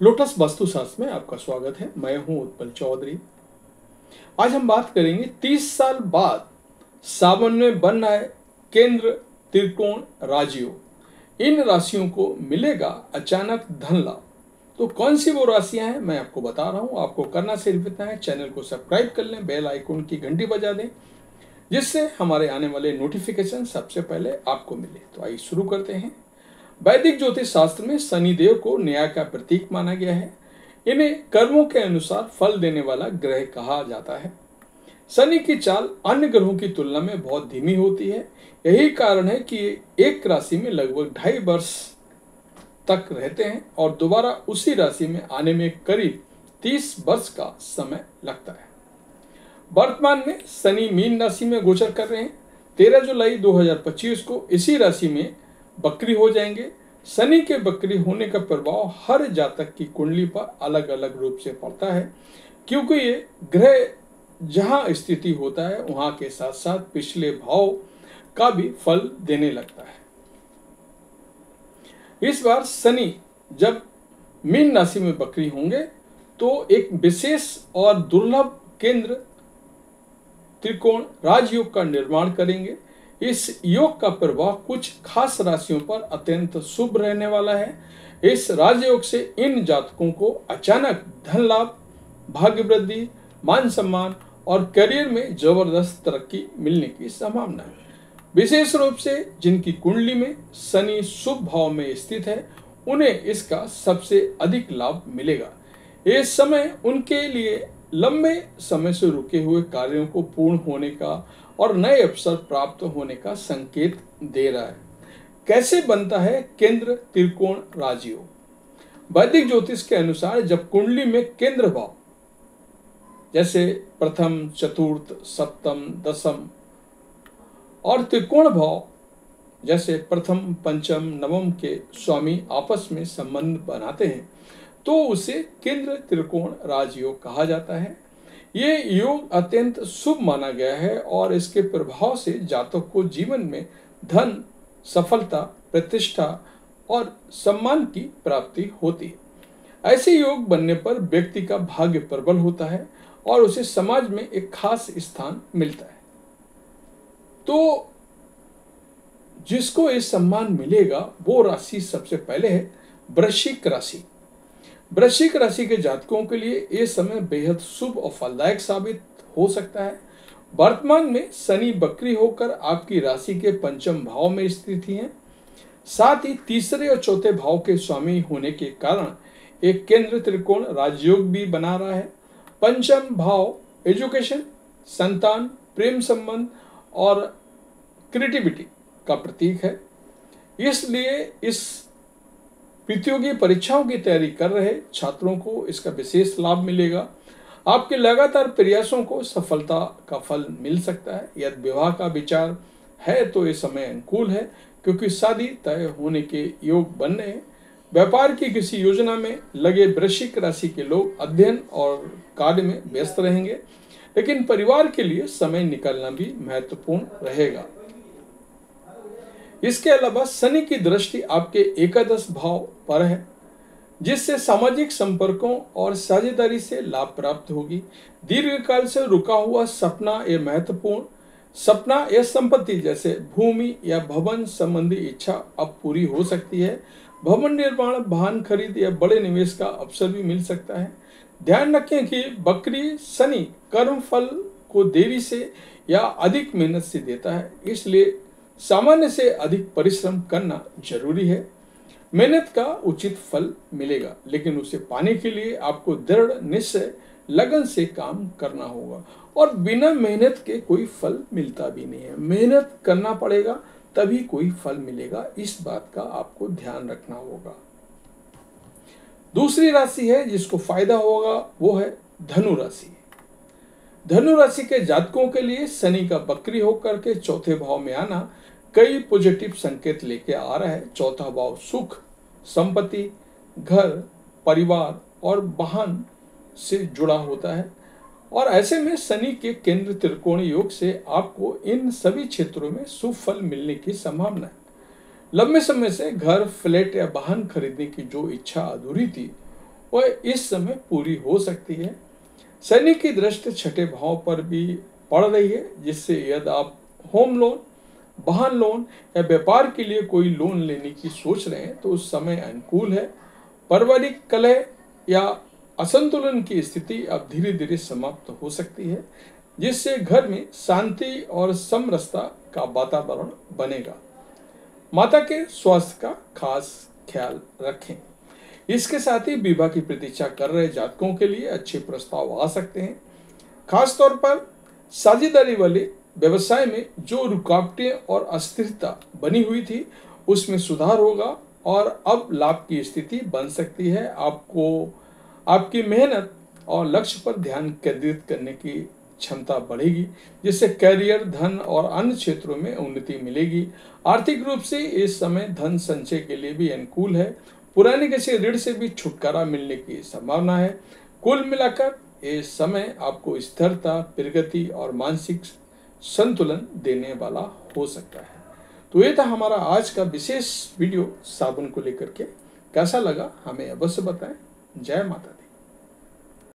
Lotus वास्तुशास्त्र में आपका स्वागत है। मैं हूं उत्पल चौधरी। आज हम बात करेंगे 30 साल बाद सावन में बन रहा है केंद्र त्रिकोण राजयोग। इन राशियों को मिलेगा अचानक धन लाभ। तो कौन सी वो राशियां हैं मैं आपको बता रहा हूं। आपको करना सिर्फ इतना है, चैनल को सब्सक्राइब कर लें, बेल आइकन की घंटी बजा दें, जिससे हमारे आने वाले नोटिफिकेशन सबसे पहले आपको मिले। तो आइए शुरू करते हैं। वैदिक ज्योतिष शास्त्र में शनिदेव को न्याय का प्रतीक माना गया है। इन्हें कर्मों के अनुसार फल देने वाला ग्रह कहा जाता है। शनि की चाल अन्य ग्रहों की तुलना में बहुत धीमी होती है। यही कारण है कि एक राशि में लगभग 2.5 वर्ष तक रहते हैं और दोबारा उसी राशि में आने में करीब 30 वर्ष का समय लगता है। वर्तमान में शनि मीन राशि में गोचर कर रहे हैं। 13 जुलाई 2025 को इसी राशि में बकरी हो जाएंगे। शनि के बकरी होने का प्रभाव हर जातक की कुंडली पर अलग अलग रूप से पड़ता है, क्योंकि ये ग्रह जहां स्थिति होता है वहां के साथ साथ पिछले भाव का भी फल देने लगता है। इस बार शनि जब मीन राशि में बकरी होंगे तो एक विशेष और दुर्लभ केंद्र त्रिकोण राजयोग का निर्माण करेंगे। इस योग का प्रभाव कुछ खास राशियों पर अत्यंत शुभ रहने वाला है। इस राजयोग से इन जातकों को अचानक धन लाभ, भाग्य वृद्धि, मान सम्मान और करियर में जबरदस्त तरक्की मिलने की संभावना है। विशेष रूप से जिनकी कुंडली में शनि शुभ भाव में स्थित है, उन्हें इसका सबसे अधिक लाभ मिलेगा। इस समय उनके लिए लंबे समय से रुके हुए कार्यों को पूर्ण होने का और नए अवसर प्राप्त होने का संकेत दे रहा है। कैसे बनता है केंद्र त्रिकोण राजयोग? वैदिक ज्योतिष के अनुसार जब कुंडली में केंद्र भाव जैसे प्रथम, चतुर्थ, सप्तम, दसम और त्रिकोण भाव जैसे प्रथम, पंचम, नवम के स्वामी आपस में संबंध बनाते हैं तो उसे केंद्र त्रिकोण राजयोग कहा जाता है। ये योग अत्यंत शुभ माना गया है और इसके प्रभाव से जातक को जीवन में धन, सफलता, प्रतिष्ठा और सम्मान की प्राप्ति होती है। ऐसे योग बनने पर व्यक्ति का भाग्य प्रबल होता है और उसे समाज में एक खास स्थान मिलता है। तो जिसको ये सम्मान मिलेगा वो राशि सबसे पहले है वृश्चिक राशि। वृश्चिक राशि के जातकों के लिए ये समय बेहद शुभ और फलदायक साबित हो सकता है। वर्तमान में शनि बकरी होकर आपकी राशि के पंचम भाव में स्थित हैं। साथ ही तीसरे और चौथे भाव के स्वामी होने के कारण एक केंद्र त्रिकोण राजयोग भी बना रहा है। पंचम भाव एजुकेशन, संतान, प्रेम संबंध और क्रिएटिविटी का प्रतीक है। इसलिए इस प्रतियोगी परीक्षाओं की तैयारी कर रहे छात्रों को इसका विशेष लाभ मिलेगा। आपके लगातार प्रयासों को सफलता का फल मिल सकता है। यदि विवाह का विचार है तो ये समय अनुकूल है, क्योंकि शादी तय होने के योग बन रहे हैं। व्यापार की किसी योजना में लगे वृश्चिक राशि के लोग अध्ययन और कार्य में व्यस्त रहेंगे, लेकिन परिवार के लिए समय निकालना भी महत्वपूर्ण रहेगा। इसके अलावा शनि की दृष्टि आपके एकादश भाव पर है, जिससे सामाजिक संपर्कों और साझेदारी से लाभ प्राप्त होगी। दीर्घकाल से रुका हुआ सपना या संपत्ति जैसे भूमि या भवन संबंधी इच्छा अब पूरी हो सकती है। भवन निर्माण, वाहन खरीद या बड़े निवेश का अवसर भी मिल सकता है। ध्यान रखें कि बकरी शनि कर्म फल को देरी से या अधिक मेहनत से देता है, इसलिए सामान्य से अधिक परिश्रम करना जरूरी है। मेहनत का उचित फल मिलेगा, लेकिन उसे पाने के लिए आपको दृढ़ निश्चय, लगन से काम करना होगा और बिना मेहनत के कोई फल मिलता भी नहीं है। मेहनत करना पड़ेगा तभी कोई फल मिलेगा, इस बात का आपको ध्यान रखना होगा। दूसरी राशि है जिसको फायदा होगा वो है धनु राशि। धनु राशि के जातकों के लिए शनि का बकरी होकर के चौथे भाव में आना कई पॉजिटिव संकेत लेके आ रहा है। चौथा भाव सुख, संपत्ति, घर, परिवार और वाहन से जुड़ा होता है और ऐसे में शनि के केंद्र त्रिकोण योग से आपको इन सभी क्षेत्रों में शुभ फल मिलने की संभावना है। लंबे समय से घर, फ्लैट या वाहन खरीदने की जो इच्छा अधूरी थी वह इस समय पूरी हो सकती है। शनि की दृष्टि छठे भाव पर भी पड़ रही है, जिससे यदि आप होम लोन, वाहन लोन या व्यापार के लिए कोई लोन लेने की सोच रहे हैं तो उस समय अनुकूल है। पारिवारिक कलह या असंतुलन की स्थिति अब धीरे धीरे समाप्त हो सकती है, जिससे घर में शांति और समरसता का वातावरण बनेगा। माता के स्वास्थ्य का खास ख्याल रखें। इसके साथ ही विवाह की प्रतीक्षा कर रहे जातकों के लिए अच्छे प्रस्ताव आ सकते हैं। खासतौर पर साझेदारी वाले व्यवसाय में जो रुकावटें और अस्थिरता बनी हुई थी उसमें सुधार होगा और अब लाभ की स्थिति बन सकती है। आपको आपकी मेहनत और लक्ष्य पर ध्यान केंद्रित करने की क्षमता बढ़ेगी, जिससे करियर, धन और अन्य क्षेत्रों में उन्नति मिलेगी। आर्थिक रूप से इस समय धन संचय के लिए भी अनुकूल है। पुराने किसी ऋण से भी छुटकारा मिलने की संभावना है। कुल मिलाकर इस समय आपको स्थिरता, प्रगति और मानसिक संतुलन देने वाला हो सकता है। तो ये था हमारा आज का विशेष वीडियो साबुन को लेकर के। कैसा लगा हमें अवश्य बताएं। जय माता दी।